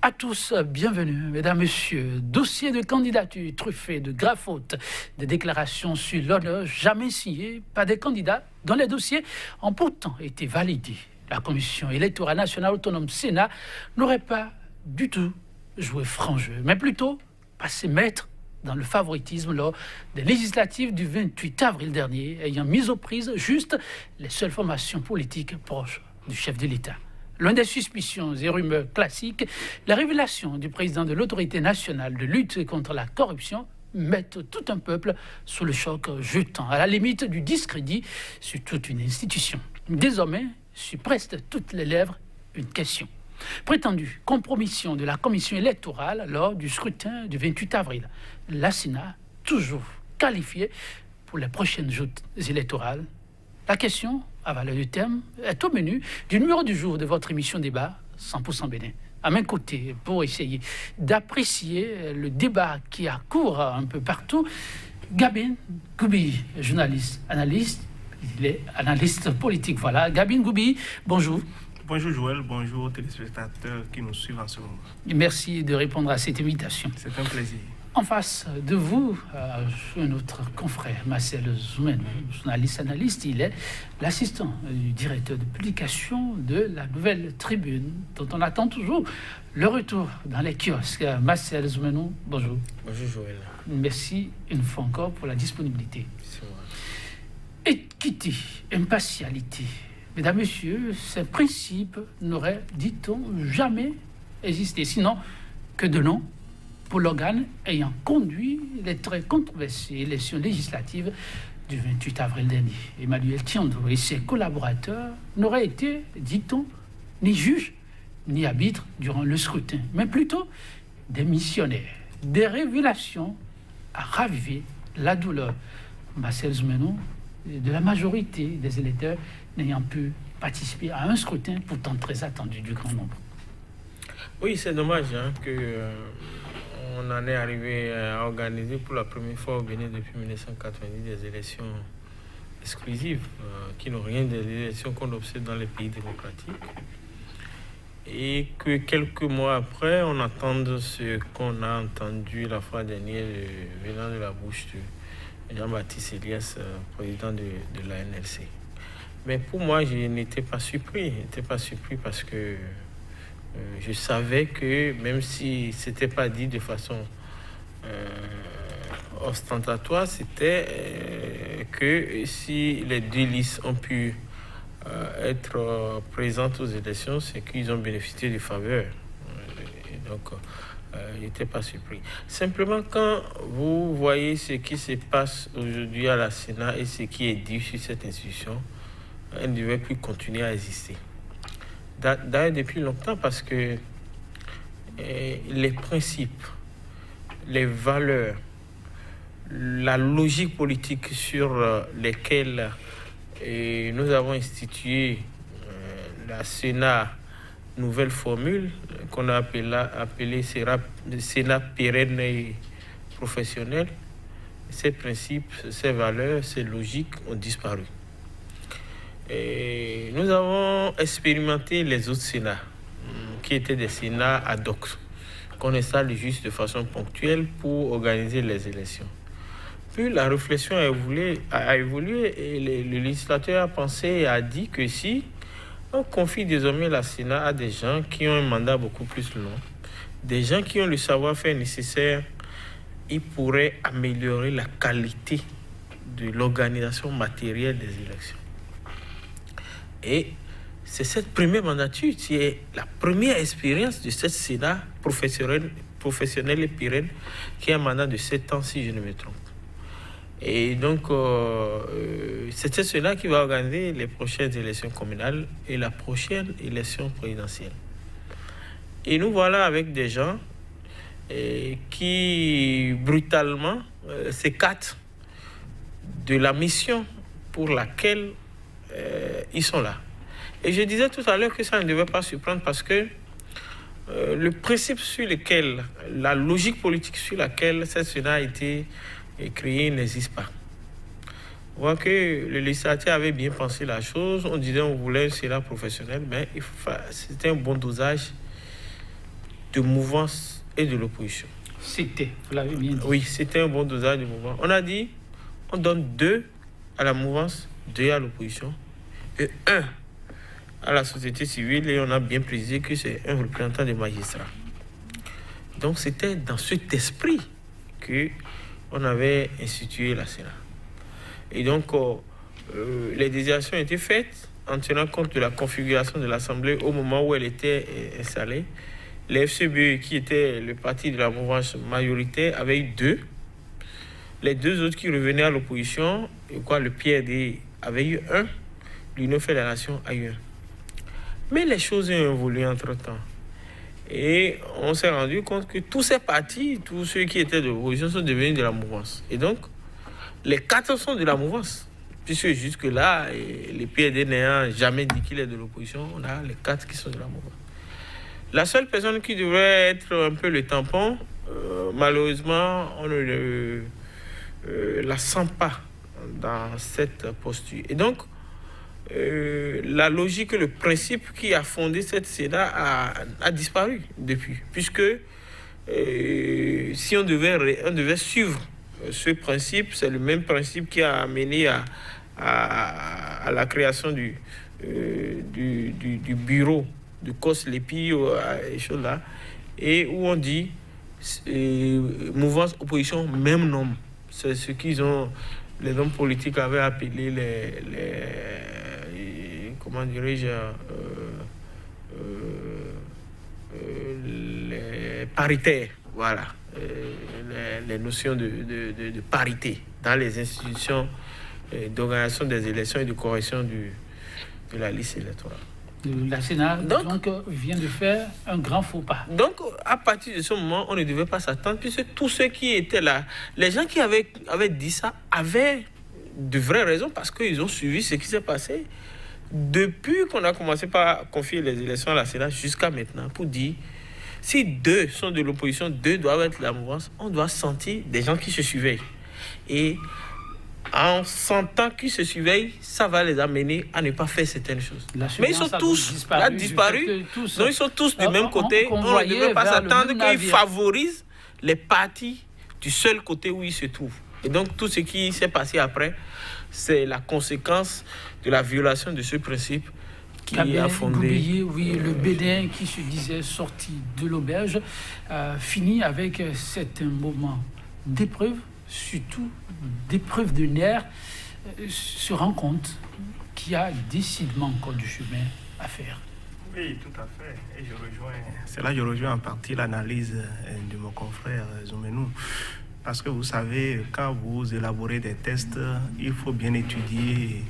à tous, bienvenue, mesdames, messieurs. Dossier de candidature truffé de graves fautes, des déclarations sur l'honneur jamais signées par des candidats dont les dossiers ont pourtant été validés. La Commission électorale nationale autonome Sénat n'aurait pas du tout joué franc jeu, mais plutôt passé maître dans le favoritisme lors des législatives du 28 avril dernier, ayant mis aux prises juste les seules formations politiques proches du chef de l'État. Loin des suspicions et rumeurs classiques, la révélation du président de l'autorité nationale de lutte contre la corruption mettent tout un peuple sous le choc, jetant à la limite du discrédit sur toute une institution. Désormais, sur presque toutes les lèvres, une question. Prétendue compromission de la commission électorale lors du scrutin du 28 avril. La Sénat, toujours qualifiée pour les prochaines joutes électorales. La question, à valeur de thème, est au menu du numéro du jour de votre émission débat 100% Bénin. À mes côtés, pour essayer d'apprécier le débat qui a cours un peu partout, Gabin Goubi, journaliste, analyste, il est analyste politique. Voilà, Gabin Goubi, bonjour. Bonjour Joël, bonjour aux téléspectateurs qui nous suivent en ce moment. Merci de répondre à cette invitation. C'est un plaisir. En face de vous, notre confrère Marcel Zoumenou, journaliste analyste, il est l'assistant du directeur de publication de la Nouvelle Tribune, dont on attend toujours le retour dans les kiosques. Marcel Zoumenou, bonjour. Bonjour Joël. Merci une fois encore pour la disponibilité. C'est moi. Équité, impartialité. Mesdames, Messieurs, ces principes n'auraient, dit-on, jamais existé, sinon que de nom pour l'organe ayant conduit les très controversées élections législatives du 28 avril dernier. Emmanuel Tiandou et ses collaborateurs n'auraient été, dit-on, ni juges ni arbitres durant le scrutin, mais plutôt des missionnaires. Des révélations à raviver la douleur, Marcel Zoumenou, de la majorité des électeurs n'ayant pu participer à un scrutin pourtant très attendu du grand nombre. Oui, c'est dommage on en est arrivé à organiser pour la première fois au Bénin depuis 1990 des élections exclusives qui n'ont rien des élections qu'on observe dans les pays démocratiques. Et que quelques mois après, on entende ce qu'on a entendu la fois dernière venant de la bouche de Jean-Baptiste Elias, président de la NLC. Mais pour moi, je n'étais pas surpris. Je n'étais pas surpris parce que je savais que même si ce n'était pas dit de façon ostentatoire, c'était que si les deux listes ont pu être présentes aux élections, c'est qu'ils ont bénéficié de faveurs. Et donc, je n'étais pas surpris. Simplement, quand vous voyez ce qui se passe aujourd'hui à la Sénat et ce qui est dit sur cette institution, elle ne devait plus continuer à exister. D'ailleurs, depuis longtemps, parce que les principes, les valeurs, la logique politique sur lesquelles nous avons institué la Sénat nouvelle formule, qu'on a appelée Sénat pérenne et professionnel, ces principes, ces valeurs, ces logiques ont disparu. Et nous avons expérimenté les autres Sénats, qui étaient des Sénats ad hoc, qu'on installe juste de façon ponctuelle pour organiser les élections. Puis la réflexion a évolué et le législateur a pensé et a dit que si on confie désormais la Sénat à des gens qui ont un mandat beaucoup plus long, des gens qui ont le savoir-faire nécessaire, ils pourraient améliorer la qualité de l'organisation matérielle des élections. Et c'est cette première mandature qui est la première expérience de cette Sénat professionnel et pérenne, qui a un mandat de 7 ans, si je ne me trompe. Et donc, c'est cette Sénat qui va organiser les prochaines élections communales et la prochaine élection présidentielle. Et nous voilà avec des gens qui, brutalement, s'écartent de la mission pour laquelle ils sont là. Et je disais tout à l'heure que ça ne devait pas surprendre parce que le principe sur lequel, la logique politique sur laquelle cette Sénat a été créée n'existe pas. On voit que le législateur avait bien pensé la chose. On disait qu'on voulait un Sénat professionnel, mais c'était un bon dosage de mouvance et de l'opposition. C'était, vous l'avez bien dit. Oui, c'était un bon dosage de mouvance. On a dit, on donne 2 à la mouvance, 2 à l'opposition et 1 à la société civile, et on a bien précisé que c'est un représentant des magistrats. Donc c'était dans cet esprit qu'on avait institué la Sénat. Et donc les désignations étaient faites en tenant compte de la configuration de l'Assemblée au moment où elle était installée. Les FCBE, qui était le parti de la mouvance majoritaire, avait eu 2. Les 2 autres qui revenaient à l'opposition, le PRD avait eu 1, l'Union fait la Nation a eu 1. Mais les choses ont évolué entre-temps. Et on s'est rendu compte que tous ces partis, tous ceux qui étaient de l'opposition sont devenus de la mouvance. Et donc, les 4 sont de la mouvance. Puisque jusque-là, les PRD n'ayant jamais dit qu'il est de l'opposition, on a les 4 qui sont de la mouvance. La seule personne qui devrait être un peu le tampon, malheureusement, on ne la sent pas dans cette posture. Et donc, la logique, le principe qui a fondé cette Sénat a disparu depuis. Puisque si on devait suivre ce principe, c'est le même principe qui a amené à la création du bureau de COS-LEPI, et choses là, et où on dit mouvance, opposition, même nom. C'est ce qu'ils ont, les hommes politiques avaient appelé comment dirais-je, les paritaires, voilà, les notions de parité dans les institutions d'organisation des élections et de correction de la liste électorale. La Sénat donc vient de faire un grand faux pas. Donc, à partir de ce moment, on ne devait pas s'attendre, puisque tous ceux qui étaient là, les gens qui avaient dit ça, avaient de vraies raisons, parce qu'ils ont suivi ce qui s'est passé depuis qu'on a commencé par confier les élections à la Sénat jusqu'à maintenant, pour dire, si 2 sont de l'opposition, 2 doivent être de la mouvance, on doit sentir des gens qui se surveillent. Et en sentant qu'ils se surveillent, ça va les amener à ne pas faire certaines choses. Mais ils sont tous disparus. Donc ils sont tous du même côté. On ne devrait pas s'attendre qu'ils favorisent les partis du seul côté où ils se trouvent. Et donc tout ce qui s'est passé après, c'est la conséquence de la violation de ce principe qui a fondé... le Bénin qui se disait sorti de l'auberge, finit avec cet moment d'épreuve, surtout d'épreuve de nerfs, se rend compte qu'il y a décidément encore du chemin à faire. Oui, tout à fait. Et c'est là que je rejoins en partie l'analyse de mon confrère Zoumenou. Parce que vous savez, quand vous élaborez des tests, il faut bien étudier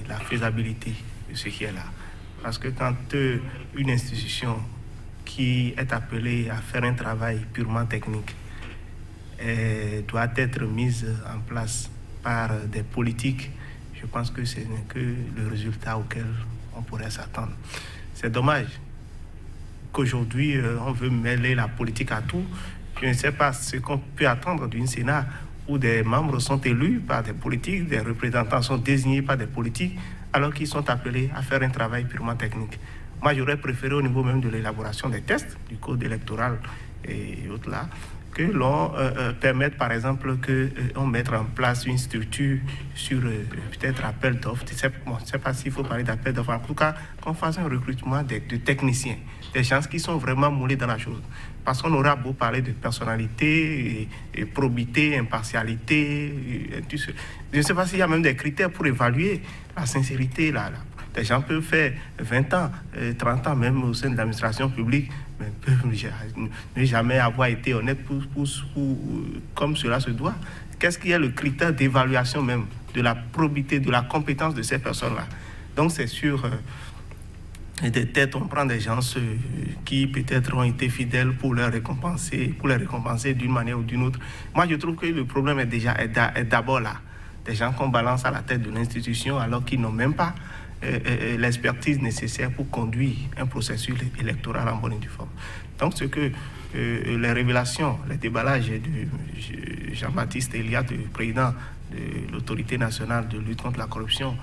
la faisabilité de ce qui est là. Parce que quand une institution qui est appelée à faire un travail purement technique doit être mise en place par des politiques, je pense que ce n'est que le résultat auquel on pourrait s'attendre. C'est dommage qu'aujourd'hui, on veut mêler la politique à tout. Je ne sais pas ce qu'on peut attendre d'une Sénat où des membres sont élus par des politiques, des représentants sont désignés par des politiques, alors qu'ils sont appelés à faire un travail purement technique. Moi, j'aurais préféré au niveau même de l'élaboration des tests, du code électoral et autres là, que l'on permette, par exemple, qu'on mette en place une structure sur peut-être appel d'offres. Je ne sais pas s'il faut parler d'appel d'offres. En tout cas, qu'on fasse un recrutement de techniciens, des gens qui sont vraiment moulés dans la chose. Parce qu'on aura beau parler de personnalité, et probité, impartialité, tout ce. Je ne sais pas s'il y a même des critères pour évaluer la sincérité. Les gens peuvent faire 20 ans, 30 ans même au sein de l'administration publique, mais peuvent ne jamais avoir été honnêtes comme cela se doit. Qu'est-ce qui est le critère d'évaluation même de la probité, de la compétence de ces personnes-là? Donc c'est sûr, des têtes, on prend des gens qui peut-être ont été fidèles pour les récompenser d'une manière ou d'une autre. Moi, je trouve que le problème est d'abord là. Des gens qu'on balance à la tête de l'institution alors qu'ils n'ont même pas l'expertise nécessaire pour conduire un processus électoral en bonne et due forme. Donc, ce que les révélations, les déballages de Jean-Baptiste Eliade, le président de l'autorité nationale de lutte contre la corruption,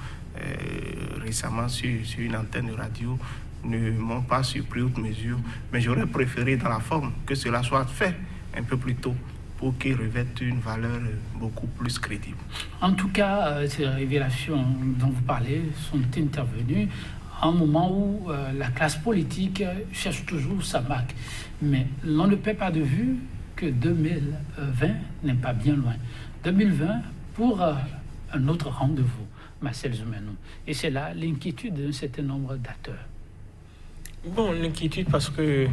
récemment sur une antenne de radio, ne m'ont pas surpris outre mesure, mais j'aurais préféré dans la forme que cela soit fait un peu plus tôt pour qu'il revête une valeur beaucoup plus crédible. En tout cas, ces révélations dont vous parlez sont intervenues à un moment où la classe politique cherche toujours sa marque. Mais l'on ne perd pas de vue que 2020 n'est pas bien loin. 2020 pour un autre rendez-vous, Marcel Zoumeno. Et c'est là l'inquiétude d'un certain nombre d'acteurs. Bon, l'inquiétude parce que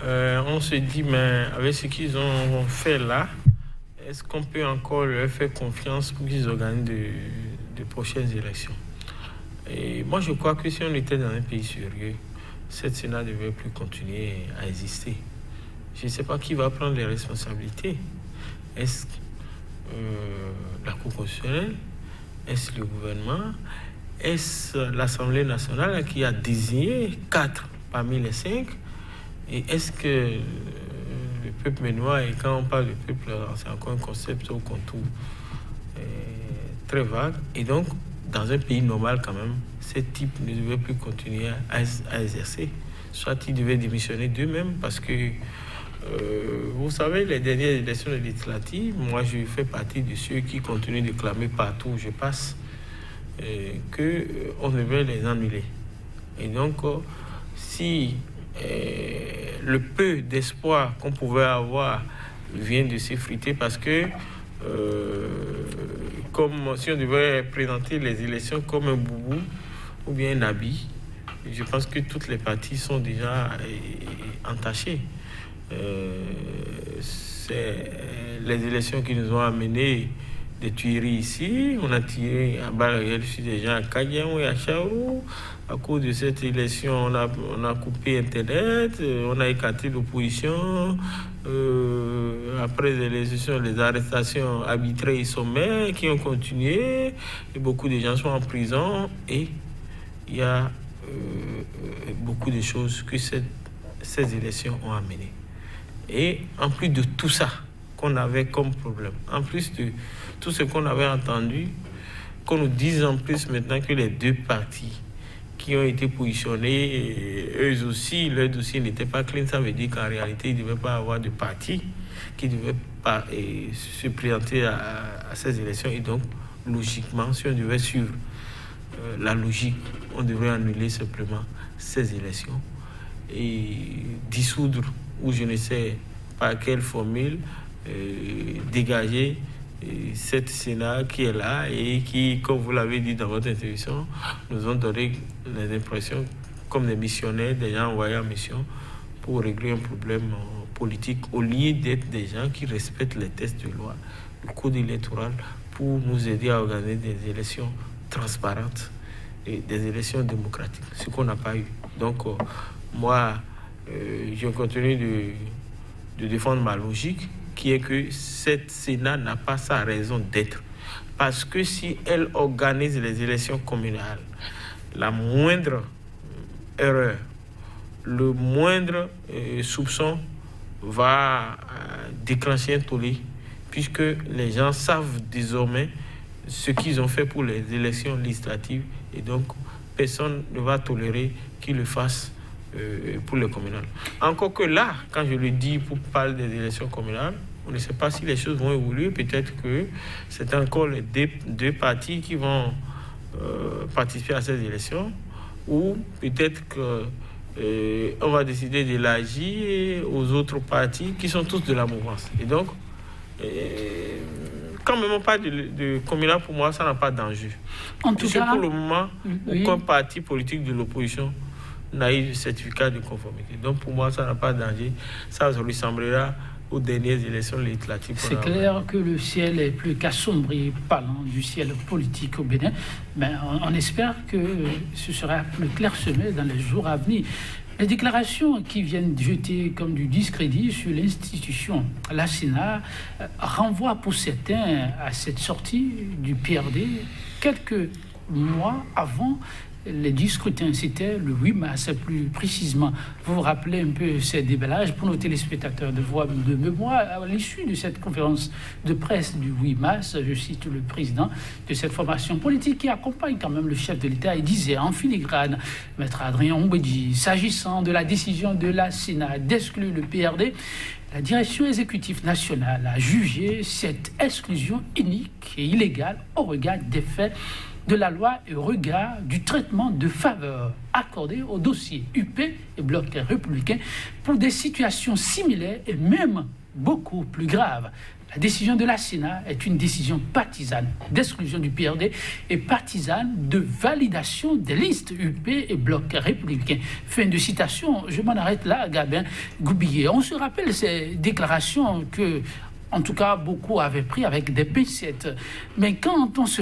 on se dit, mais avec ce qu'ils ont fait là, est-ce qu'on peut encore leur faire confiance pour qu'ils organisent de prochaines élections? Et moi, je crois que si on était dans un pays sérieux, cette Sénat ne devait plus continuer à exister. Je ne sais pas qui va prendre les responsabilités. Est-ce la Cour constitutionnelle? Est-ce le gouvernement? Est-ce l'Assemblée nationale qui a désigné 4 parmi les 5? Et est-ce que le peuple ménois, et quand on parle de peuple, c'est encore un concept au contour très vague. Et donc, dans un pays normal quand même, ce type ne devait plus continuer à exercer. Soit ils devaient démissionner d'eux-mêmes parce que, vous savez, les dernières élections législatives, moi je fais partie de ceux qui continuent de clamer partout où je passe qu'on devait les annuler. Et donc, si le peu d'espoir qu'on pouvait avoir vient de s'effriter parce que comme si on devait présenter les élections comme un boubou ou bien un habit, je pense que toutes les parties sont déjà entachées. C'est les élections qui nous ont amené des tueries ici. On a tiré à balles réelles sur des gens à Kagyan et à Chaourou. À cause de cette élection, on a coupé Internet, on a écarté l'opposition. Après les élections, les arrestations arbitraires et sommaires qui ont continué. Et beaucoup de gens sont en prison. Et il y a beaucoup de choses que ces élections ont amenées. Et en plus de tout ça qu'on avait comme problème, en plus de tout ce qu'on avait entendu, qu'on nous dise en plus maintenant que les deux partis qui ont été positionnés, eux aussi, leur dossier n'était pas clean, ça veut dire qu'en réalité, il ne devait pas avoir de parti qui devait pas se présenter à ces élections. Et donc, logiquement, si on devait suivre la logique, on devrait annuler simplement ces élections et dissoudre, ou je ne sais pas quelle formule, dégager cette Sénat qui est là et qui, comme vous l'avez dit dans votre intervention, nous ont donné les impressions comme des missionnaires, des gens envoyés en mission pour régler un problème politique, au lieu d'être des gens qui respectent les textes de loi, le code électoral, pour nous aider à organiser des élections transparentes et des élections démocratiques, ce qu'on n'a pas eu. Donc, moi, je continue de défendre ma logique, qui est que cette Sénat n'a pas sa raison d'être. Parce que si elle organise les élections communales, la moindre erreur, le moindre soupçon va déclencher un tollé, puisque les gens savent désormais ce qu'ils ont fait pour les élections législatives, et donc personne ne va tolérer qu'ils le fassent pour les communales. Encore que là, quand je le dis pour parler des élections communales, on ne sait pas si les choses vont évoluer. Peut-être que c'est encore les deux partis qui vont participer à ces élections, ou peut-être qu'on va décider d'élargir aux autres partis qui sont tous de la mouvance. Et donc, quand même on parle de communal, pour moi, ça n'a pas d'enjeu. En tout cas, pour le moment, aucun parti politique de l'opposition n'a eu de certificat de conformité. Donc pour moi, ça n'a pas de danger. Ça ressemblera aux dernières élections législatives. C'est clair que le ciel est plus qu'assombri, parlant du ciel politique au Bénin. Mais on espère que ce sera plus clairsemé dans les jours à venir. Les déclarations qui viennent jeter comme du discrédit sur l'institution, la Sénat, renvoient pour certains à cette sortie du PRD quelques mois avant Les 10 scrutins, c'était le 8 mars, plus précisément. Vous vous rappelez un peu ces déballages pour nos téléspectateurs de voix de mémoire. À l'issue de cette conférence de presse du 8 mars, je cite le président de cette formation politique qui accompagne quand même le chef de l'État. Il disait en filigrane, Maître Adrien Ombedji, s'agissant de la décision de la Sénat d'exclure le PRD, la direction exécutive nationale a jugé cette exclusion inique et illégale au regard des faits de la loi et au regard du traitement de faveur accordé aux dossiers UP et Bloc républicain pour des situations similaires et même beaucoup plus graves. La décision de la Sénat est une décision partisane d'exclusion du PRD et partisane de validation des listes UP et Bloc républicain. Fin de citation, je m'en arrête là, Gabin Goubier. On se rappelle ces déclarations que, en tout cas, beaucoup avaient pris avec des pincettes. Mais quand on se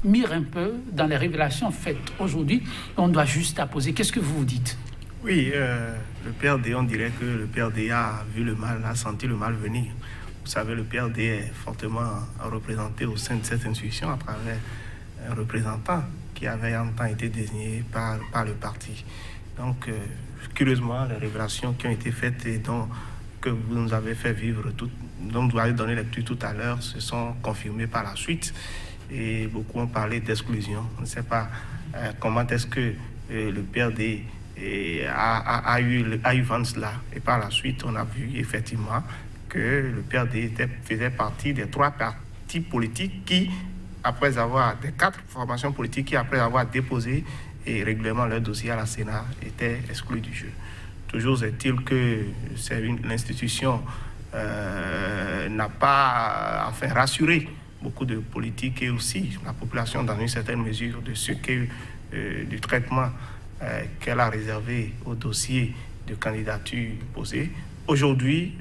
mire un peu dans les révélations faites aujourd'hui, on doit juste apposer. Qu'est-ce que vous vous dites? Oui, le PRD, on dirait que le PRD a vu le mal, a senti le mal venir. Vous savez, le PRD est fortement représenté au sein de cette institution à travers un représentant qui avait un temps été désigné par le parti. Donc, curieusement, les révélations qui ont été faites et que vous nous avez fait vivre, dont vous avez donné lecture tout à l'heure, se sont confirmées par la suite. Et beaucoup ont parlé d'exclusion. On ne sait pas comment est-ce que le PRD a eu vent cela. Et par la suite, on a vu effectivement que le PRD faisait partie des 3 partis politiques qui, après avoir, des 4 formations politiques qui, après avoir déposé régulièrement leur dossier à la Sénat, étaient exclus du jeu. Toujours est-il que l'institution n'a pas rassuré beaucoup de politiques et aussi la population dans une certaine mesure de ce qu'est du traitement qu'elle a réservé au dossier de candidature posé. Aujourd'hui,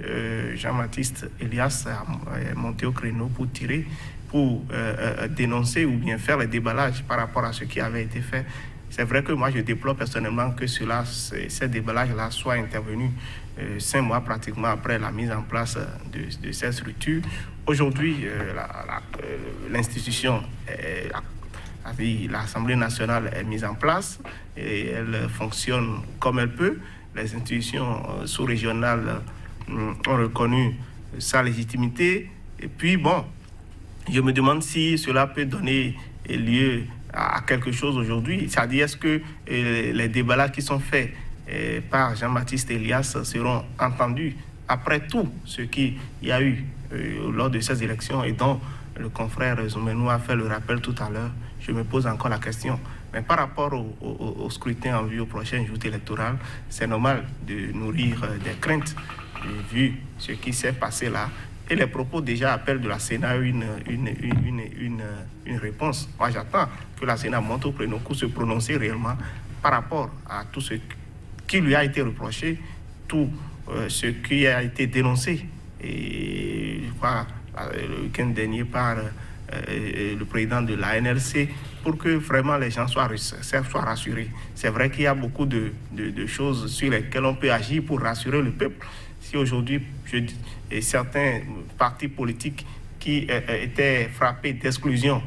Jean-Baptiste Elias est monté au créneau pour dénoncer ou bien faire le déballage par rapport à ce qui avait été fait. C'est vrai que moi, je déplore personnellement que ces déballages-là soient intervenus 5 mois pratiquement après la mise en place de cette structure. Aujourd'hui, l'institution, l'Assemblée nationale est mise en place et elle fonctionne comme elle peut. Les institutions sous-régionales ont reconnu sa légitimité. Et puis, bon, je me demande si cela peut donner lieu à quelque chose aujourd'hui. C'est-à-dire, est-ce que les déballages qui sont faits par Jean-Baptiste Elias seront entendus après tout ce qu'il y a eu lors de ces élections et dont le confrère Zoumenou a fait le rappel tout à l'heure? Je me pose encore la question. Mais par rapport au scrutin en vue au prochain jour électoral, c'est normal de nourrir des craintes vu ce qui s'est passé là. Et les propos déjà appellent de la Sénat une réponse. Moi, j'attends que la Sénat monte au créneau pour se prononcer réellement par rapport à tout ce qui lui a été reproché, tout ce qui a été dénoncé. Et je crois le week-end dernier par le président de la NLC, pour que vraiment les gens soient rassurés. C'est vrai qu'il y a beaucoup de choses sur lesquelles on peut agir pour rassurer le peuple. Si aujourd'hui, certains partis politiques qui étaient frappés d'exclusion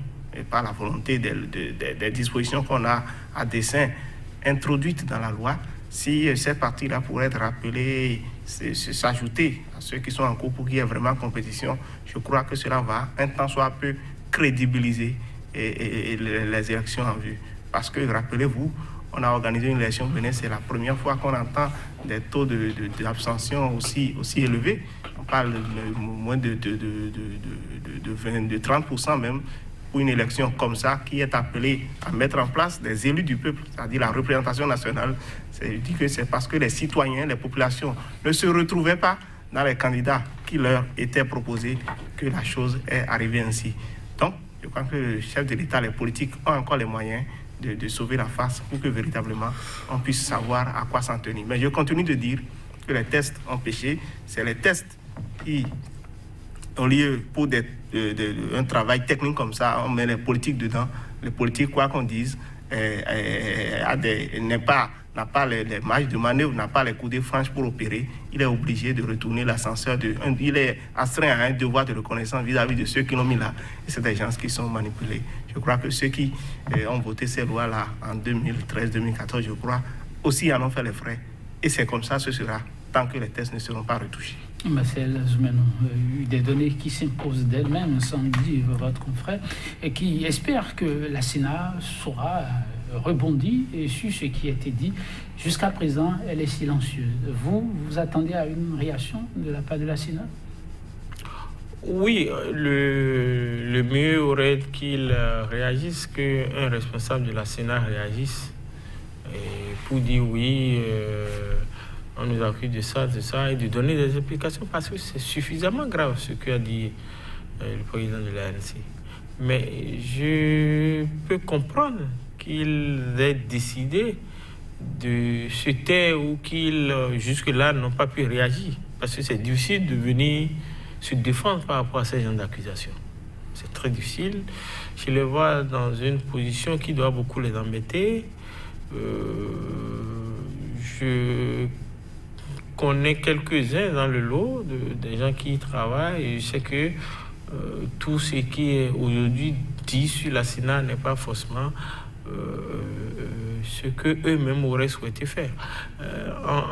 par la volonté des dispositions qu'on a à dessein introduites dans la loi, si ces partis-là pourraient être rappelés, s'ajouter à ceux qui sont en cours pour qu'il y ait vraiment compétition, je crois que cela va un temps soit peu crédibiliser les élections en vue. Parce que, rappelez-vous, on a organisé une élection Bénin, c'est la première fois qu'on entend des taux d'abstention aussi élevés. On parle de moins de 30% même pour une élection comme ça qui est appelée à mettre en place des élus du peuple, c'est-à-dire la représentation nationale. Je dis que c'est parce que les citoyens, les populations ne se retrouvaient pas dans les candidats qui leur étaient proposés que la chose est arrivée ainsi. Donc, je crois que le chef de l'État, les politiques ont encore les moyens de sauver la face pour que véritablement on puisse savoir à quoi s'en tenir. Mais je continue de dire que les tests ont péché. C'est les tests qui ont lieu pour un travail technique comme ça. On met les politiques dedans. Les politiques, quoi qu'on dise, n'est pas n'a pas les marges de manœuvre, n'a pas les coudées franches pour opérer, il est obligé de retourner l'ascenseur. Il est astreint à un devoir de reconnaissance vis-à-vis de ceux qui l'ont mis là. Et c'est des gens qui sont manipulés. Je crois que ceux qui ont voté ces lois-là en 2013-2014, je crois, aussi en ont fait les frais. Et c'est comme ça, ce sera, tant que les tests ne seront pas retouchés. Marcel Zoumeno, des données qui s'imposent d'elles-mêmes, sans dire votre confrère, et qui espère que la Sénat saura rebondir sur ce qui a été dit. Jusqu'à présent, elle est silencieuse. Vous attendez à une réaction de la part de la Sénat? Oui, le mieux aurait qu'il réagisse, qu'un responsable de la Sénat réagisse pour dire oui, on nous accuse de ça, et de donner des explications, parce que c'est suffisamment grave ce qu'a dit le président de l'ANC. Mais je peux comprendre qu'ils aient décidé de se taire ou qu'ils, jusque-là, n'ont pas pu réagir. Parce que c'est difficile de venir se défendre par rapport à ces genres d'accusations. C'est très difficile. Je les vois dans une position qui doit beaucoup les embêter. Je connais quelques-uns dans le lot, des gens qui y travaillent, et je sais que tout ce qui est aujourd'hui dit sur la Sénat n'est pas forcément ce qu'eux-mêmes auraient souhaité faire.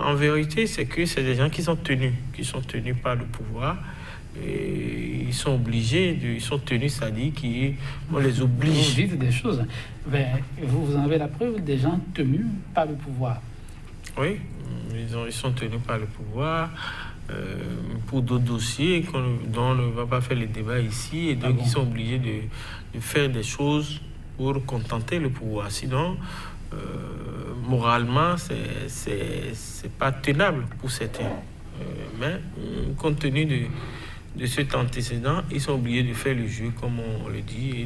En vérité, c'est que c'est des gens qui sont tenus par le pouvoir. Et ils sont obligés, ils sont tenus, c'est-à-dire qu'on les oblige. Vous dites des choses, mais vous en avez la preuve, des gens tenus par le pouvoir. Oui, ils sont tenus par le pouvoir pour d'autres dossiers dont on ne va pas faire le débat ici, et donc ils sont obligés de faire des choses pour contenter le pouvoir. Sinon, moralement, c'est pas tenable pour certains. Mais compte tenu de cet antécédent, ils sont obligés de faire le jeu, comme on le dit,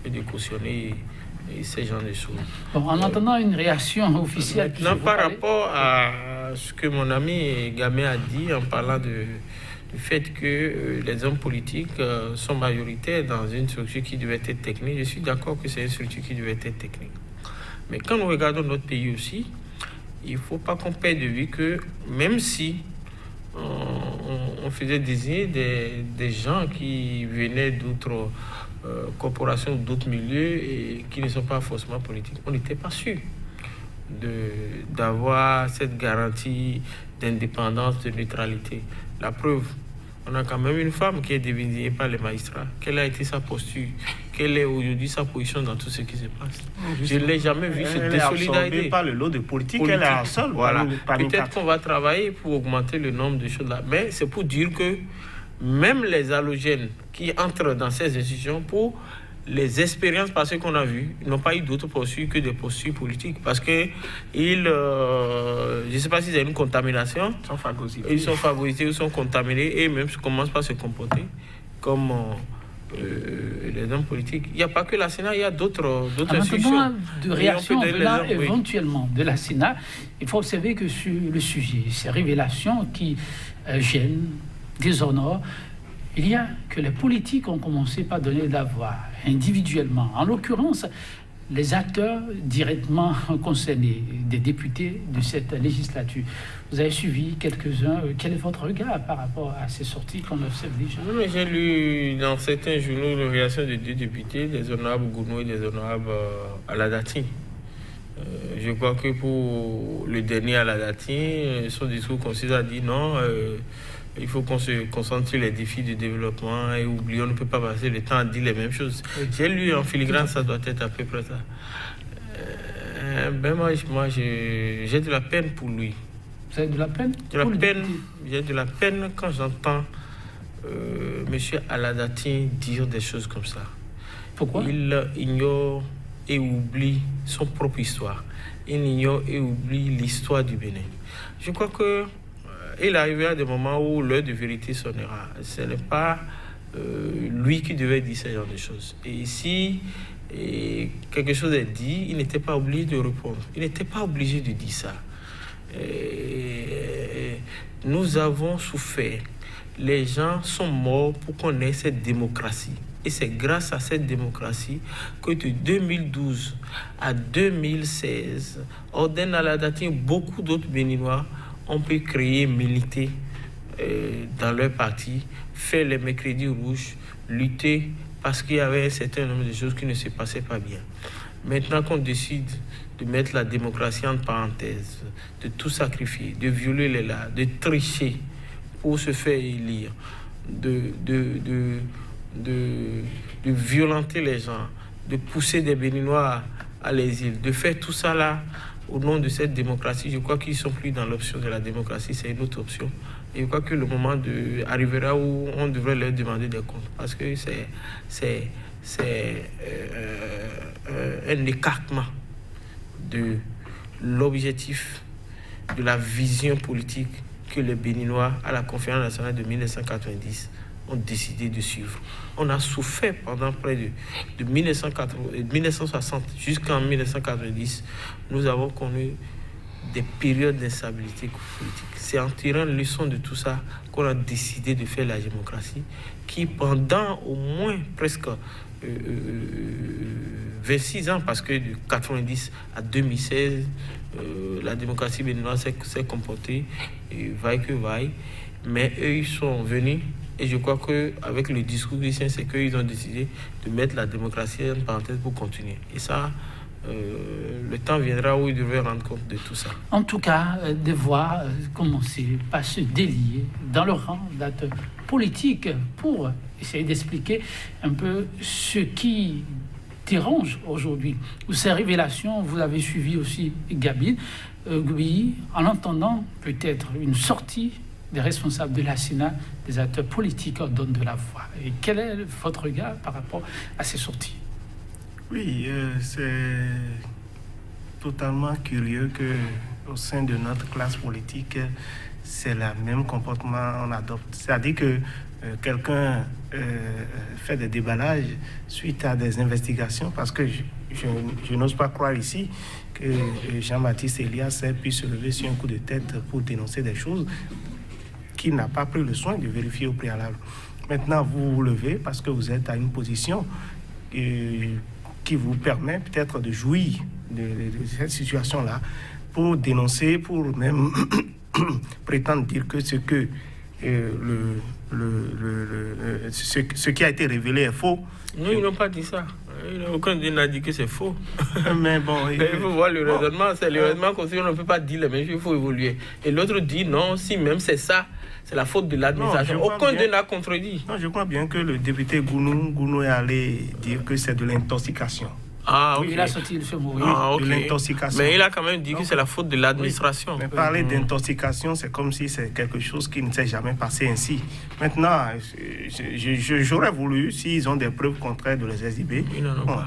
et de cautionner ces genres de choses. Bon, en attendant une réaction officielle... Maintenant, par rapport à ce que mon ami Gamé a dit, en parlant du fait que les hommes politiques sont majoritaires dans une structure qui devait être technique, je suis d'accord que c'est une structure qui devait être technique. Mais quand nous regardons notre pays aussi, il ne faut pas qu'on perde de vue que même si on faisait désigner des gens qui venaient d'autres corporations, d'autres milieux et qui ne sont pas forcément politiques, on n'était pas sûr d'avoir cette garantie d'indépendance, de neutralité. La preuve, on a quand même une femme qui est désignée par les magistrats. Quelle a été sa posture? Quelle est aujourd'hui sa position dans tout ce qui se passe? Je ne l'ai jamais vu se désolidarité. Elle est par le lot de politique, elle est seule. Voilà. Peut-être qu'on va travailler pour augmenter le nombre de choses là. Mais c'est pour dire que même les allogènes qui entrent dans ces institutions, pour les expériences passées qu'on a vues, n'ont pas eu d'autres postures que des postures politiques. Parce que je ne sais pas s'ils ont une contamination. Ils sont favorisés, ils sont contaminés et même commencent par se comporter comme les hommes politiques. Il n'y a pas que la Sénat, il y a d'autres institutions. De réaction venant éventuellement de la Sénat, il faut observer que sur le sujet, ces révélations qui gênent, déshonorent, il y a que les politiques ont commencé par donner la voix individuellement. En l'occurrence, les acteurs directement concernés, des députés de cette législature. Vous avez suivi quelques-uns. Quel est votre regard par rapport à ces sorties qu'on observe déjà? J'ai lu dans certains journaux une réaction de deux députés, des honorables Gounou et des honorables Aladati. Je crois que pour le dernier Aladati, son discours consiste à dire non, il faut qu'on se concentre sur les défis du développement et oublier, on ne peut pas passer le temps à dire les mêmes choses. J'ai lu en filigrane, ça doit être à peu près ça. Moi, j'ai de la peine pour lui. Vous avez de la peine? J'ai de la peine quand j'entends M. Aladati dire des choses comme ça. Pourquoi? Il ignore et oublie son propre histoire. Il ignore et oublie l'histoire du Bénin. Je crois que il arrivera des moments où l'heure de vérité sonnera. Ce n'est pas lui qui devait dire ce genre de choses. Et si quelque chose est dit, il n'était pas obligé de répondre. Il n'était pas obligé de dire ça. Nous avons souffert. Les gens sont morts pour qu'on ait cette démocratie. Et c'est grâce à cette démocratie que de 2012 à 2016, Orden Aladati et beaucoup d'autres Béninois ont pu créer, militer dans leur parti, faire les mercredis rouges, lutter parce qu'il y avait un certain nombre de choses qui ne se passaient pas bien. Maintenant qu'on décide de mettre la démocratie en parenthèse, de tout sacrifier, de violer les lois, de tricher pour se faire élire, de violenter les gens, de pousser des Béninois à l'exil, de faire tout ça là au nom de cette démocratie, je crois qu'ils ne sont plus dans l'option de la démocratie, c'est une autre option. Et je crois que le moment arrivera où on devrait leur demander des comptes, parce que c'est un écartement de l'objectif, de la vision politique que les Béninois à la conférence nationale de 1990 ont décidé de suivre. On a souffert pendant près de 1960 jusqu'en 1990. Nous avons connu des périodes d'instabilité politique. C'est en tirant leçon de tout ça qu'on a décidé de faire la démocratie, qui pendant au moins presque 26 ans, parce que de 90 à 2016, la démocratie béninoise s'est comportée, vaille que vaille, mais eux, ils sont venus, et je crois qu'avec le discours christien, c'est qu'ils ont décidé de mettre la démocratie en parenthèse pour continuer. Et ça, le temps viendra où ils devraient rendre compte de tout ça. En tout cas, de voir commencer par se délier dans le rang d'acteurs politiques pour essayer d'expliquer un peu ce qui dérange aujourd'hui. Ces révélations, vous avez suivi aussi Gabi, en entendant peut-être une sortie des responsables de la Sénat, des acteurs politiques donnent de la voix. Et quel est votre regard par rapport à ces sorties? Oui, c'est totalement curieux que au sein de notre classe politique, c'est le même comportement qu'on adopte. C'est-à-dire que quelqu'un fait des déballages suite à des investigations, parce que je n'ose pas croire ici que Jean-Baptiste Elias ait pu se lever sur un coup de tête pour dénoncer des choses qu'il n'a pas pris le soin de vérifier au préalable. Maintenant, vous vous levez parce que vous êtes à une position qui vous permet peut-être de jouir de cette situation-là pour dénoncer, pour même prétendre dire que ce qui a été révélé est faux. Non, ils n'ont pas dit ça. Aucun n'a dit que c'est faux. Mais bon, il faut voir le raisonnement. C'est le raisonnement qu'on ne peut pas dire les mêmes choses, il faut évoluer. Et l'autre dit non, si même c'est ça, c'est la faute de l'administration. Aucun d'eux n'a contredit. Non, je crois bien que le député Gounou est allé dire que c'est de l'intoxication. Ah, ok. Il a sorti ce mot. De l'intoxication. Mais il a quand même dit que c'est la faute de l'administration. Oui. Mais parler d'intoxication, c'est comme si c'est quelque chose qui ne s'est jamais passé ainsi. Maintenant, j'aurais voulu, s'ils ont des preuves contraires, de les exhiber.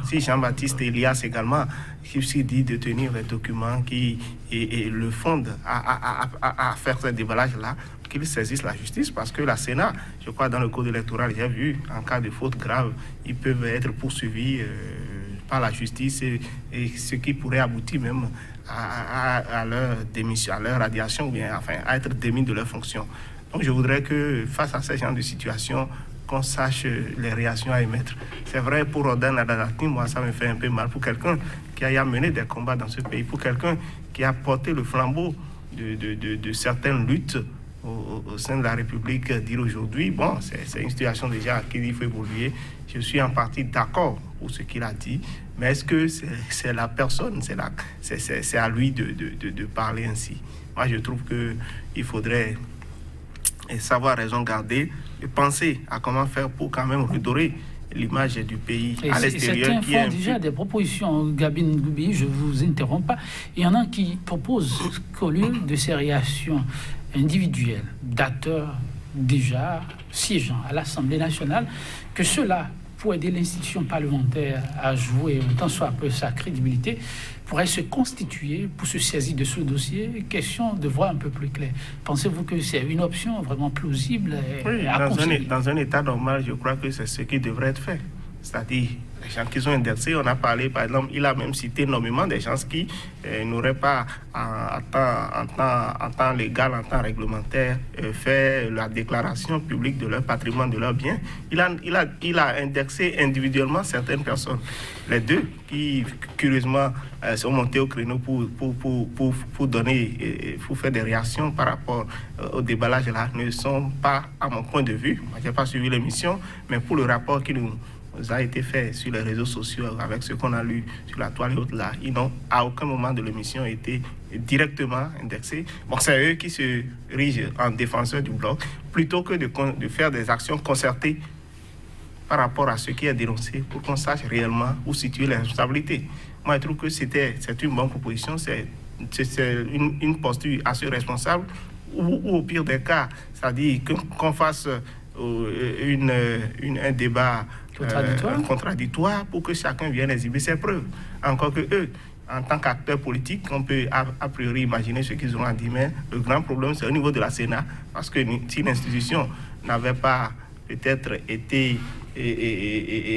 Si Jean-Baptiste Elias également, qui dit de tenir les documents qui le fondent à faire ce déballage-là, qu'ils saisissent la justice, parce que la Sénat, je crois, dans le code électoral, j'ai vu, en cas de faute grave, ils peuvent être poursuivis par la justice, et ce qui pourrait aboutir même à leur démission, à leur radiation, ou bien enfin à être démis de leur fonction. Donc je voudrais que face à ce genre de situation, qu'on sache les réactions à émettre. C'est vrai, pour Orden Aladati, moi ça me fait un peu mal, pour quelqu'un qui a mené des combats dans ce pays, pour quelqu'un qui a porté le flambeau de certaines luttes au sein de la République, dire aujourd'hui, bon, c'est une situation déjà à laquelle il faut évoluer. Je suis en partie d'accord pour ce qu'il a dit, mais est-ce que c'est la personne, c'est à lui de parler ainsi? Moi, je trouve qu'il faudrait savoir raison garder et penser à comment faire pour quand même redorer l'image du pays à l'extérieur. Certains font déjà des propositions, Gabine Goubi, je ne vous interromps pas. Il y en a qui proposent qu'au lieu de ces réactions individuelles d'acteurs déjà siégeant à l'Assemblée nationale, que cela, pour aider l'institution parlementaire à jouer autant soit peu sa crédibilité, pourrait se constituer pour se saisir de ce dossier, question de voir un peu plus clair. Pensez-vous que c'est une option vraiment plausible dans un état normal, je crois que c'est ce qui devrait être fait. c'est-à-dire les gens qui sont indexés. On a parlé, par exemple, il a même cité nommément des gens qui n'auraient pas, en temps légal, en temps réglementaire, fait la déclaration publique de leur patrimoine, de leurs biens. Il a indexé individuellement certaines personnes. Les deux qui, curieusement, sont montés au créneau pour donner, pour faire des réactions par rapport au déballage là, ne sont pas, à mon point de vue, moi je n'ai pas suivi l'émission, mais pour le rapport qui nous a été fait sur les réseaux sociaux avec ce qu'on a lu sur la toile et autres là, ils n'ont à aucun moment de l'émission été directement indexés. Bon, c'est eux qui se rigent en défenseurs du bloc, plutôt que de faire des actions concertées par rapport à ce qui est dénoncé pour qu'on sache réellement où situer les responsabilités. Moi, je trouve que c'est une bonne proposition, c'est une posture assez responsable, ou au pire des cas, c'est-à-dire qu'on fasse un débat contradictoire pour que chacun vienne exhiber ses preuves. Encore que eux, en tant qu'acteurs politiques, on peut a priori imaginer ce qu'ils auront à dire, mais le grand problème, c'est au niveau de la Sénat, parce que si l'institution n'avait pas peut-être été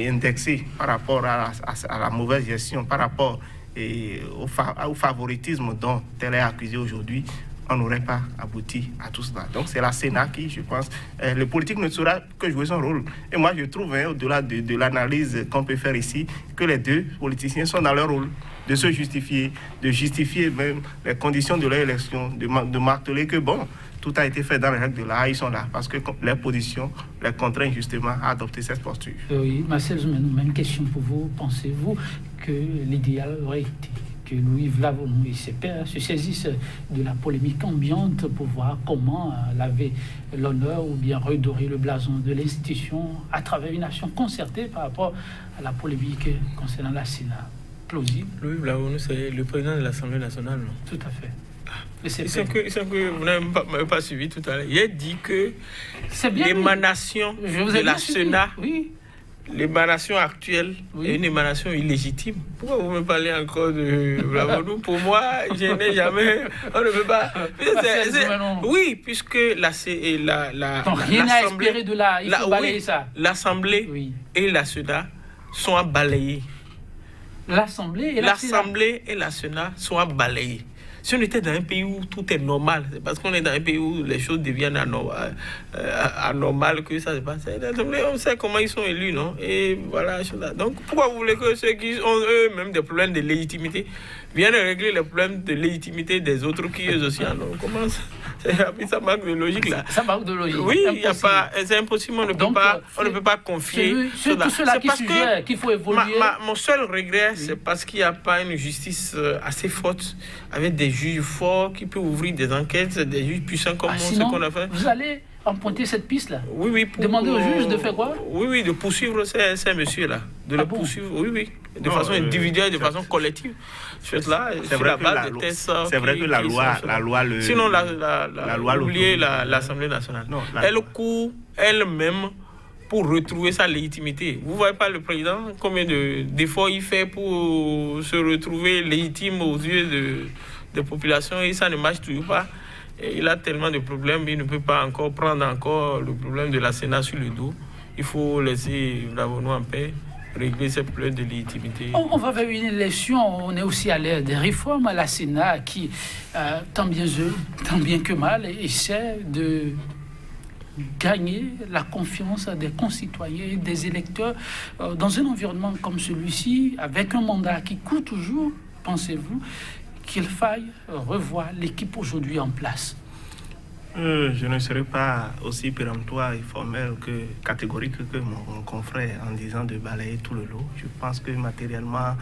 indexée par rapport à la mauvaise gestion, par rapport au favoritisme dont elle est accusée aujourd'hui, on n'aurait pas abouti à tout cela. Donc c'est la Sénat qui, je pense, le politique ne saura que jouer son rôle. Et moi, je trouve, au-delà de l'analyse qu'on peut faire ici, que les deux politiciens sont dans leur rôle de se justifier, de justifier même les conditions de leur élection, de marteler que, bon, tout a été fait dans les règles de l'art, ils sont là, parce que les positions les contraignent justement à adopter cette posture. Oui, Marcel Zoumenou, même question pour vous. Pensez-vous que l'idéal aurait été que Louis-Yves Lavonou et ses pairs se saisissent de la polémique ambiante pour voir comment laver l'honneur ou bien redorer le blason de l'institution à travers une action concertée par rapport à la polémique concernant la Sénat? Plausible. Louis-Yves Lavonou, c'est le président de l'Assemblée nationale, non? Tout à fait. Il semble que vous n'avez pas suivi tout à l'heure. Il a dit que l'émanation de la Sénat, oui, l'émanation actuelle, oui, est une émanation illégitime. Pourquoi vous me parlez encore de Lavonou? Pour moi, je n'ai jamais... On ne peut pas... Oui, puisque rien à espérer de là, il faut balayer ça. L'Assemblée, oui, et la Sénat sont à balayer. L'Assemblée et la Sénat sont à balayer. Si on était dans un pays où tout est normal, c'est parce qu'on est dans un pays où les choses deviennent anormales que ça se passe. On sait comment ils sont élus, non? Et voilà. Donc, pourquoi vous voulez que ceux qui ont eux-mêmes des problèmes de légitimité viennent régler les problèmes de légitimité des autres qui eux aussi en ont? Comment ça manque de logique, là. Ça manque de logique. Oui, il y a pas, c'est impossible. On ne peut pas confier. C'est tout cela qui suggère qu'il faut évoluer. Mon seul regret, c'est parce qu'il n'y a pas une justice assez forte, avec des juges forts qui peuvent ouvrir des enquêtes, des juges puissants comme ce qu'on a fait. Vous allez emprunter cette piste-là? Oui. Demander aux juges de faire quoi? Oui, de poursuivre ces messieurs-là. De les poursuivre, oui. De façon individuelle, de façon collective. C'est vrai que la loi le... Sinon, la loi l'Assemblée nationale. Non, elle court elle-même pour retrouver sa légitimité. Vous ne voyez pas le président, combien d'efforts il fait pour se retrouver légitime aux yeux des populations, et ça ne marche toujours pas. Et il a tellement de problèmes, il ne peut pas prendre le problème de la Sénat sur le dos. Il faut laisser Lavonou en paix, régler ses problèmes de légitimité. On va vers une élection, on est aussi à l'ère des réformes à la Sénat qui, tant bien que mal, essaie de gagner la confiance des concitoyens, des électeurs, dans un environnement comme celui-ci, avec un mandat qui court toujours. Pensez-vous qu'il faille revoir l'équipe aujourd'hui en place? Je ne serai pas aussi péremptoire et formel que catégorique que mon confrère en disant de balayer tout le lot. Je pense que matériellement,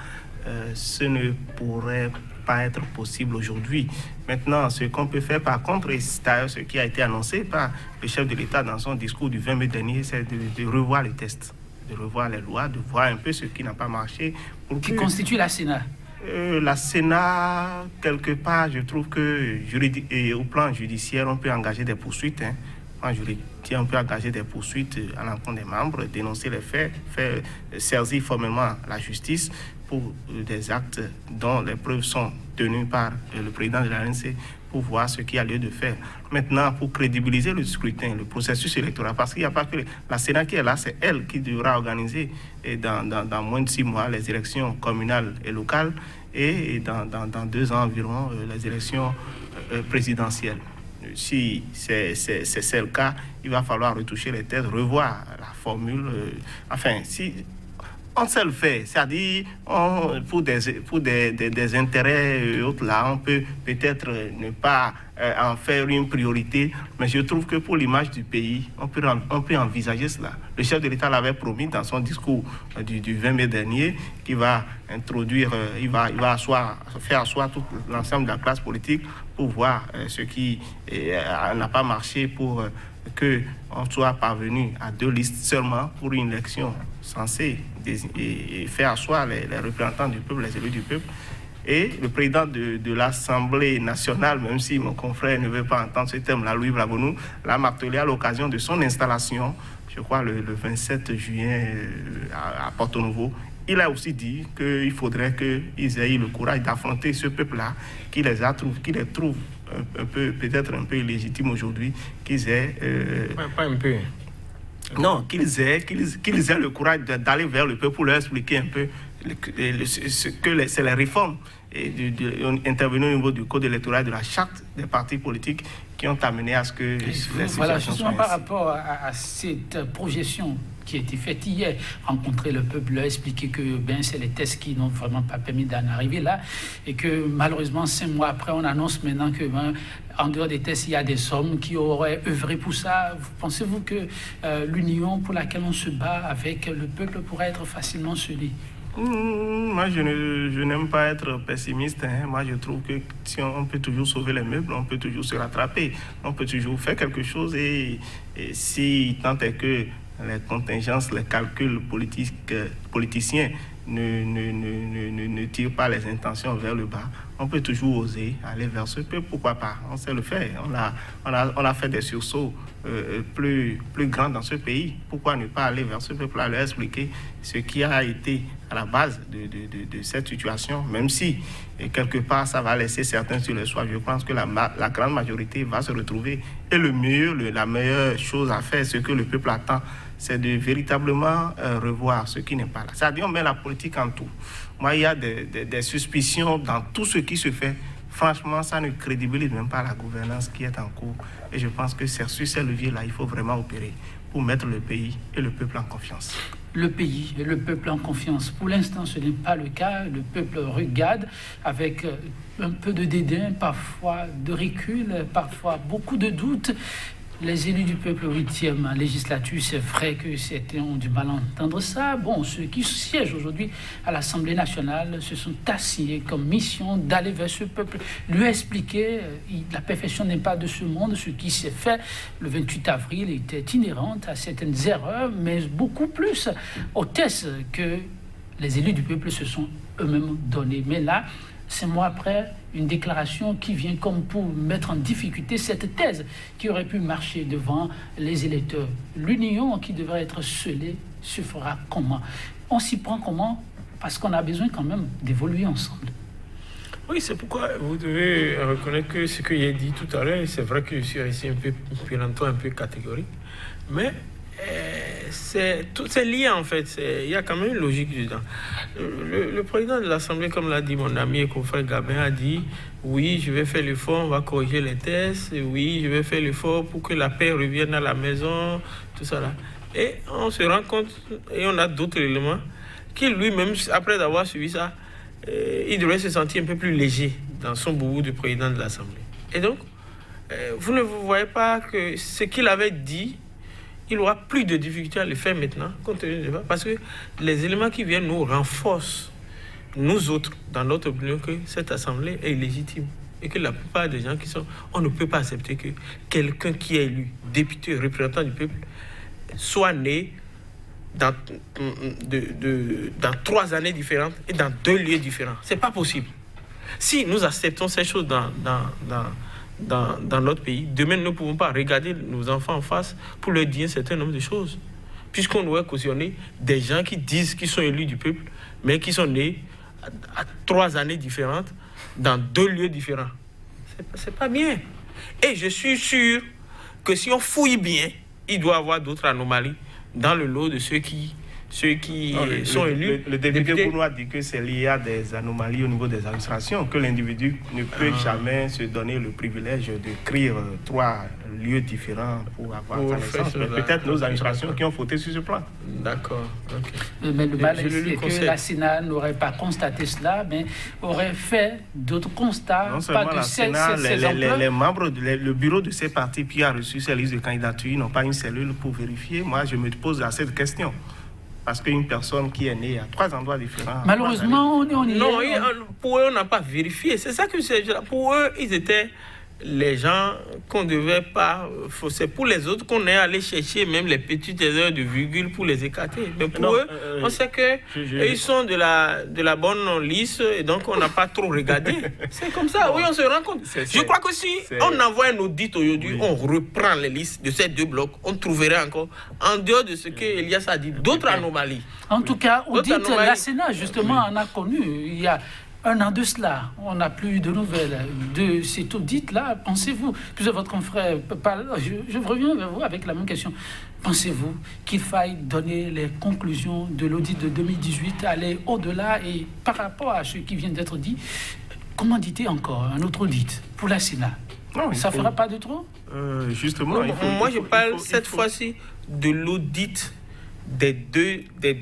ce ne pourrait pas être possible aujourd'hui. Maintenant, ce qu'on peut faire par contre, et c'est d'ailleurs ce qui a été annoncé par le chef de l'État dans son discours du 20 mai dernier, c'est de revoir les tests, de revoir les lois, de voir un peu ce qui n'a pas marché. Qui constitue la Sénat? La Sénat, quelque part, je trouve que au plan judiciaire, on peut engager des poursuites majorité, on peut engager des poursuites à l'encontre des membres, dénoncer les faits, faire saisir formellement la justice pour des actes dont les preuves sont tenues par le président de l'ANC pour voir ce qu'il y a lieu de faire. Maintenant, pour crédibiliser le scrutin, le processus électoral, parce qu'il n'y a pas que la Sénat qui est là, c'est elle qui devra organiser dans moins de 6 mois les élections communales et locales et dans 2 ans environ les élections présidentielles. Si c'est le cas, il va falloir retoucher les thèses, revoir la formule. Enfin, si on sait le faire, c'est-à-dire pour des intérêts autres là, on peut peut-être ne pas en faire une priorité, mais je trouve que pour l'image du pays, on peut envisager cela. Le chef de l'État l'avait promis dans son discours du 20 mai dernier qu'il va introduire, il va faire asseoir tout l'ensemble de la classe politique pour voir ce qui n'a pas marché pour qu'on soit parvenu à 2 listes seulement pour une élection censée faire asseoir les représentants du peuple, les élus du peuple. Et le président de l'Assemblée nationale, même si mon confrère ne veut pas entendre ce terme-là, Louis Brabonou, l'a martelé à l'occasion de son installation, je crois le 27 juin à Porto-Novo. Il a aussi dit qu'il faudrait qu'ils aient eu le courage d'affronter ce peuple-là, qui les trouve peut-être un peu illégitimes aujourd'hui, qu'ils aient... Pas un peu. Non, qu'ils aient le courage d'aller vers le peuple pour leur expliquer un peu c'est les réformes intervenues au niveau du code électoral de la charte des partis politiques qui ont amené à ce que les situations voilà, justement soient par ainsi. rapport à cette projection qui a été faite hier, rencontrer le peuple, leur expliquer que c'est les tests qui n'ont vraiment pas permis d'en arriver là, et que malheureusement 5 mois après, on annonce maintenant que en dehors des tests, il y a des sommes qui auraient œuvré pour ça. Pensez-vous que l'union pour laquelle on se bat avec le peuple pourrait être facilement scellée? Moi, je n'aime pas être pessimiste. Moi, je trouve que si on peut toujours sauver les meubles, on peut toujours se rattraper. On peut toujours faire quelque chose et si tant est que les contingences, les calculs politiciens ne tirent pas les intentions vers le bas, on peut toujours oser aller vers ce peuple. Pourquoi pas? On sait le faire. On a fait des sursauts plus grands dans ce pays. Pourquoi ne pas aller vers ce peuple-là, leur expliquer ce qui a été à la base de cette situation, même si quelque part ça va laisser certains sur le soir. Je pense que la grande majorité va se retrouver. Et la meilleure chose à faire, ce que le peuple attend, c'est de véritablement revoir ce qui n'est pas là. C'est-à-dire on met la politique en tout. Moi, il y a des suspicions dans tout ce qui se fait. Franchement, ça ne crédibilise même pas la gouvernance qui est en cours. Et je pense que c'est sur ces leviers-là il faut vraiment opérer pour mettre le pays et le peuple en confiance. Le pays et le peuple en confiance. Pour l'instant, ce n'est pas le cas. Le peuple regarde avec un peu de dédain, parfois de recul, parfois beaucoup de doutes. Les élus du peuple 8e législature, c'est vrai que certains ont du mal à entendre ça. Bon, ceux qui siègent aujourd'hui à l'Assemblée nationale se sont assignés comme mission d'aller vers ce peuple, lui expliquer la perfection n'est pas de ce monde. Ce qui s'est fait le 28 avril était inhérent à certaines erreurs, mais beaucoup plus aux tests que les élus du peuple se sont eux-mêmes donnés. Mais là, 5 mois après, une déclaration qui vient comme pour mettre en difficulté cette thèse qui aurait pu marcher devant les électeurs. L'union qui devrait être scellée se fera comment? On s'y prend comment? Parce qu'on a besoin quand même d'évoluer ensemble. Oui, c'est pourquoi vous devez reconnaître que ce que j'ai dit tout à l'heure, c'est vrai que je suis resté un peu un peu catégorique, mais tout c'est lié en fait. Il y a quand même une logique dedans. Le président de l'Assemblée, comme l'a dit mon ami et confrère Gabin, a dit oui, je vais faire l'effort, on va corriger les tests, oui, je vais faire l'effort pour que la paix revienne à la maison, tout ça là. Et on se rend compte, et on a d'autres éléments, qu'il lui-même, après avoir suivi ça, il devrait se sentir un peu plus léger dans son boubou de président de l'Assemblée. Et donc, vous ne vous voyez pas que ce qu'il avait dit, il aura plus de difficultés à le faire maintenant, compte tenu de ça, parce que les éléments qui viennent nous renforcent, nous autres, dans notre opinion, que cette Assemblée est illégitime. Et que la plupart des gens qui sont... On ne peut pas accepter que quelqu'un qui est élu député, représentant du peuple, soit né dans 3 années différentes et dans 2 lieux différents. C'est pas possible. Si nous acceptons ces choses dans notre pays. Demain, nous ne pouvons pas regarder nos enfants en face pour leur dire un certain nombre de choses. Puisqu'on doit cautionner des gens qui disent qu'ils sont élus du peuple, mais qui sont nés à 3 années différentes, dans 2 lieux différents. C'est pas bien. Et je suis sûr que si on fouille bien, il doit y avoir d'autres anomalies dans le lot de ceux qui sont élus. Le député Bounou a dit que c'est lié à des anomalies au niveau des administrations, que l'individu ne peut jamais se donner le privilège d'écrire 3 lieux différents pour avoir connaissance. Mais peut-être nos administrations qui ont fauté sur ce plan. D'accord. Okay. Mais le mal est que la Sénat n'aurait pas constaté cela, mais aurait fait d'autres constats. Non seulement la Sénat, les membres, le bureau de ces partis qui a reçu ces listes de candidatures n'ont pas une cellule pour vérifier. Moi, je me pose à cette question. Parce qu'une personne qui est née à 3 endroits différents... Malheureusement, on y est. Non, pour eux, on n'a pas vérifié. C'est ça que c'est. Pour eux, ils étaient les gens qu'on ne devait pas... C'est pour les autres qu'on est allé chercher même les petites erreurs de virgule pour les écarter. Mais pour eux, on sait qu'ils sont de la bonne liste et donc on n'a pas trop regardé. C'est comme ça, oui, on se rend compte. Je crois que si on envoie un audit aujourd'hui, on reprend les listes de ces 2 blocs, on trouverait encore, en dehors de ce que Elias a dit, d'autres anomalies. En tout cas, audit, la Sénat, justement, en a connu. Il y a 1 an de cela, on n'a plus de nouvelles de cet audit-là. Pensez-vous, puisque votre confrère parle, je reviens vers vous avec la même question. Pensez-vous qu'il faille donner les conclusions de l'audit de 2018, aller au-delà et par rapport à ce qui vient d'être dit, commanditer encore un autre audit pour la Sénat? Non, ça ne fera pas de trop? Justement, moi je parle cette fois-ci de l'audit des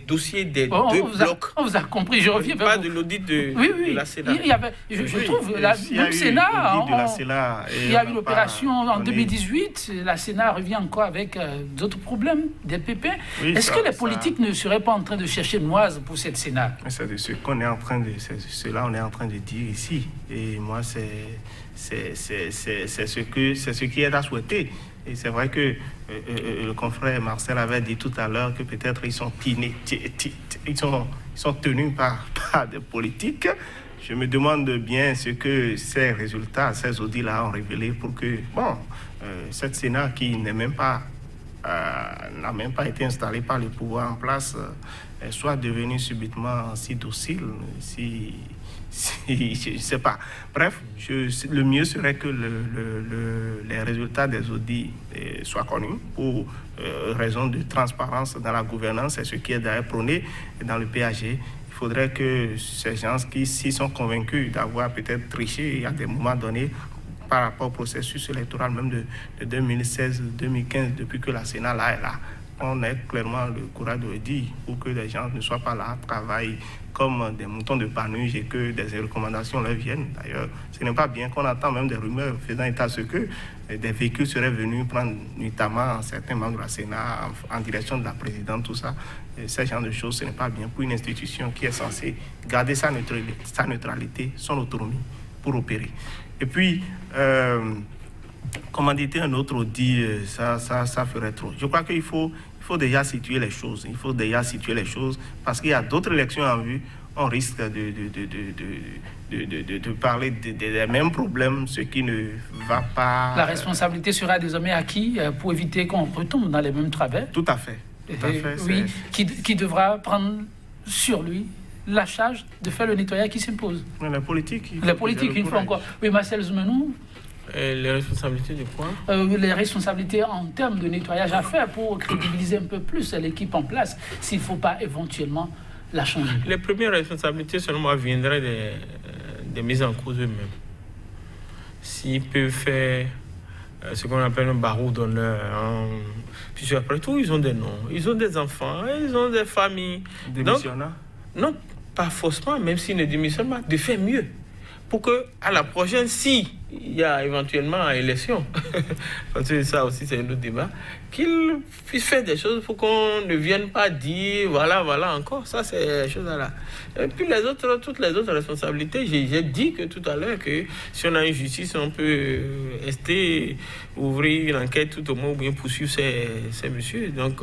dossiers des 2 blocs. On vous a compris, je reviens vers pas vous. de l'audit de la Sénat. Je trouve, même Sénat, il y a eu une opération en 2018, la Sénat revient encore avec d'autres problèmes, des pépins. Est-ce que les politiques ne seraient pas en train de chercher noise pour cette Sénat? C'est de ce qu'on est en train de... Cela, on est en train de dire ici. Et moi, c'est ce qui est à souhaiter. Et c'est vrai que le confrère Marcel avait dit tout à l'heure que peut-être ils sont tenus par des politiques. Je me demande bien ce que ces résultats, ces audits-là ont révélé pour que, cette Sénat qui n'a même pas été installée par le pouvoir en place, soit devenue subitement si docile, je ne sais pas. Bref, le mieux serait que les résultats des audits soient connus pour raison de transparence dans la gouvernance, c'est ce qui est d'ailleurs prôné dans le PAG. Il faudrait que ces gens qui s'y sont convaincus d'avoir peut-être triché à des moments donnés par rapport au processus électoral même de 2016-2015, depuis que la Sénat là est là, on ait clairement le courage de le dire pour que les gens ne soient pas là, travaillent comme des moutons de Panurge et que des recommandations leur viennent. D'ailleurs, ce n'est pas bien qu'on entend même des rumeurs faisant état de ce que des véhicules seraient venus prendre notamment certains membres de la Sénat en direction de la présidente, tout ça. Et ce genre de choses, ce n'est pas bien pour une institution qui est censée garder sa neutralité, son autonomie pour opérer. Et puis, commanditer un autre audit, ça ferait trop. Je crois qu'il faut déjà situer les choses. Il faut déjà situer les choses parce qu'il y a d'autres élections en vue. On risque de parler des mêmes problèmes, ce qui ne va pas... La responsabilité sera désormais à qui pour éviter qu'on retombe dans les mêmes travers? Tout à fait. Oui, qui devra prendre sur lui la charge de faire le nettoyage qui s'impose. Les politiques, une fois encore. Oui, Marcel Zoumenou. Les responsabilités de quoi? Les responsabilités en termes de nettoyage à faire pour crédibiliser un peu plus l'équipe en place, s'il ne faut pas éventuellement la changer. Les premières responsabilités, selon moi, viendraient des mises en cause eux-mêmes. S'ils peuvent faire ce qu'on appelle un barreau d'honneur, puis après tout, ils ont des noms, ils ont des enfants, ils ont des familles. Démissionnant? Non, pas forcément, même s'ils ne démissionnent pas, de faire mieux. Pour qu'à la prochaine, si il y a éventuellement une élection, parce que ça aussi c'est un autre débat, qu'ils puissent faire des choses pour qu'on ne vienne pas dire voilà encore, ça c'est chose là. Et puis toutes les autres responsabilités, j'ai dit que tout à l'heure que si on a une justice, on peut rester, ouvrir une enquête tout au moins ou bien poursuivre ces messieurs. Donc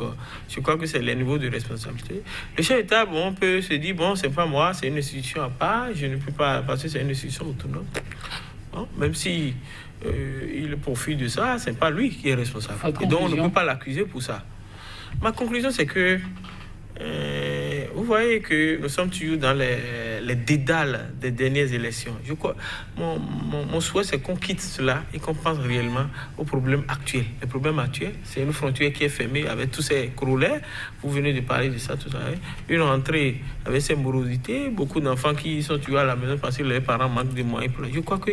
je crois que c'est les niveaux de responsabilité. Le chef d'État, on peut se dire, c'est pas moi, c'est une institution à part, je ne peux pas, parce que c'est une institution autonome. Hein? Même si il profite de ça, c'est pas lui qui est responsable. Et donc on ne peut pas l'accuser pour ça. Ma conclusion, c'est que vous voyez que nous sommes toujours dans les dédales des dernières élections. Je crois, mon souhait, c'est qu'on quitte cela et qu'on pense réellement aux problèmes actuels. Le problème actuel, c'est une frontière qui est fermée avec tous ces corollaires. Vous venez de parler de ça tout à l'heure. Une entrée avec ses morosités, beaucoup d'enfants qui sont tués à la maison parce que leurs parents manquent de moyens. Je crois que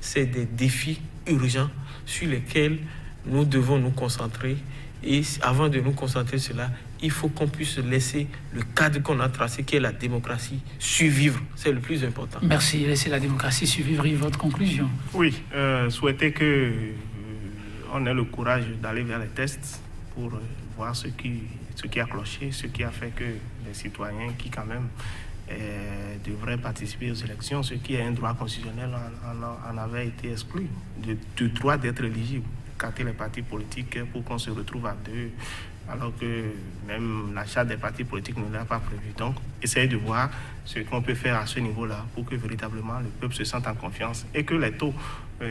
c'est des défis urgents sur lesquels nous devons nous concentrer. Et avant de nous concentrer sur cela, il faut qu'on puisse laisser le cadre qu'on a tracé, qui est la démocratie, survivre. C'est le plus important. Merci. Laisser la démocratie survivre. Et votre conclusion? Oui, souhaiter qu'on ait le courage d'aller vers les tests pour voir ce qui a cloché, ce qui a fait que les citoyens qui quand même devraient participer aux élections, ce qui est un droit constitutionnel, en avait été exclu du droit d'être éligible. Carter les partis politiques pour qu'on se retrouve à deux, alors que même la charte des partis politiques ne l'a pas prévu. Donc, essayer de voir ce qu'on peut faire à ce niveau-là pour que véritablement le peuple se sente en confiance et que les taux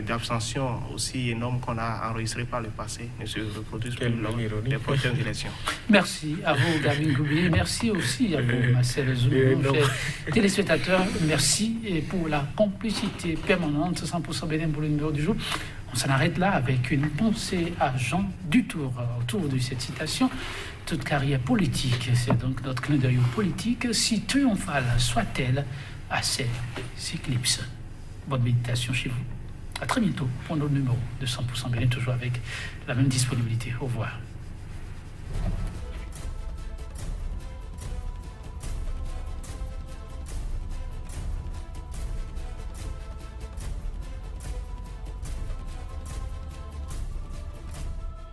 d'abstention aussi énormes qu'on a enregistrés par le passé ne se reproduisent plus lors des prochaines élections. Merci à vous, Gavin Goubié. Merci aussi à vous, Marcel Zoumou. Chers téléspectateurs, merci pour la complicité permanente, 100% bénin pour le numéro du jour. On s'en arrête là avec une pensée à Jean Dutour autour de cette citation. Toute carrière politique, c'est donc notre clin d'œil politique, si triomphale soit-elle à ses éclipses. Bonne méditation chez vous. À très bientôt pour notre numéro de 100% bénin, toujours avec la même disponibilité. Au revoir.